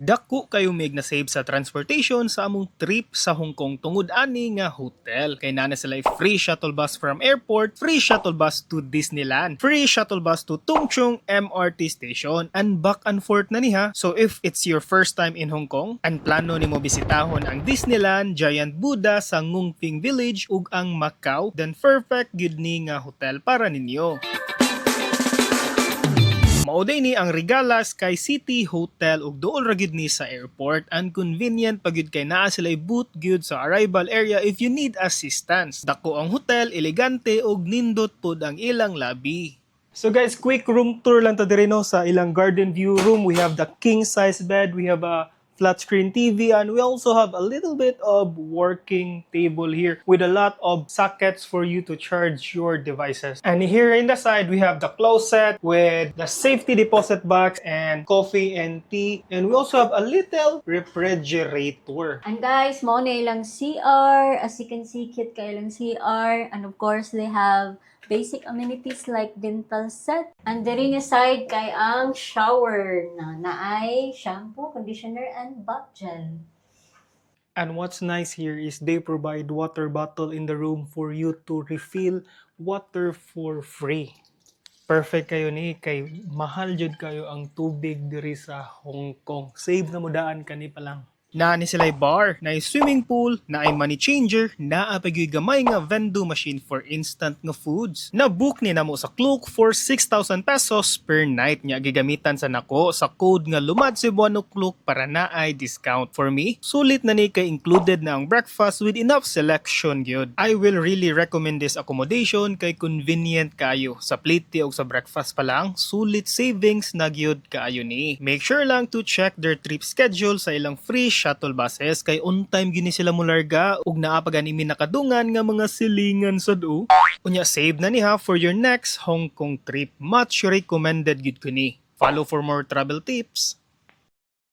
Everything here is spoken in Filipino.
Dako kayo mig na save sa transportation sa among trip sa Hong Kong tungod ani nga hotel. Kay nana sila free shuttle bus from airport, free shuttle bus to Disneyland, free shuttle bus to Tung Chung MRT station, and back and forth na niha. So if it's your first time in Hong Kong, and plano nimo bisitahon ang Disneyland, Giant Buddha sa Ngung Ping Village ug ang Macau, then perfect gyud ni nga hotel para ninyo. Mauday ni ang Regala Sky City Hotel ug duol ra gyud ni sa airport and convenient pa gyud kay naa sila booth gyud sa arrival area if you need assistance. Dako ang hotel, elegante ug nindot pod ang ilang lobby. So guys, quick room tour lang ta diri no sa ilang garden view room. We have the king size bed, we have a flat screen TV, and we also have a little bit of working table here with a lot of sockets for you to charge your devices. And here in the side, we have the closet with the safety deposit box and coffee and tea. And we also have a little refrigerator. And guys, mo na ilang CR. As you can see, cute ka ilang CR. And of course, they have basic amenities like dental set. And diri nga side kay ang shower na naay shampoo, conditioner, and bath gel. And what's nice here is they provide water bottle in the room for you to refill water for free. Perfect kayo ni kay mahal jud kayo ang tubig diri sa Hong Kong. Save na mo daan kani pa lang. Naa ni sila bar, na swimming pool, na ay money changer, na apagyoy gamay nga vending machine for instant nga foods. Na-book ni namo sa Klook for 6,000 pesos per night nya gigamitan sa nako sa code nga lumad Cebuano Klook para na ay discount. For me, sulit na ni kay included na ang breakfast with enough selection gyud. I will really recommend this accommodation kay convenient kayo. Sa plate tea o sa breakfast pa lang, sulit savings na gyud kaayo ni. Make sure lang to check their trip schedule sa ilang free shuttle buses kay on time gini sila mularga ug naa pa gani nakadungan nga mga silingan sa do. Unya save na niha for your next Hong Kong trip. Much recommended gid kini. Follow for more travel tips.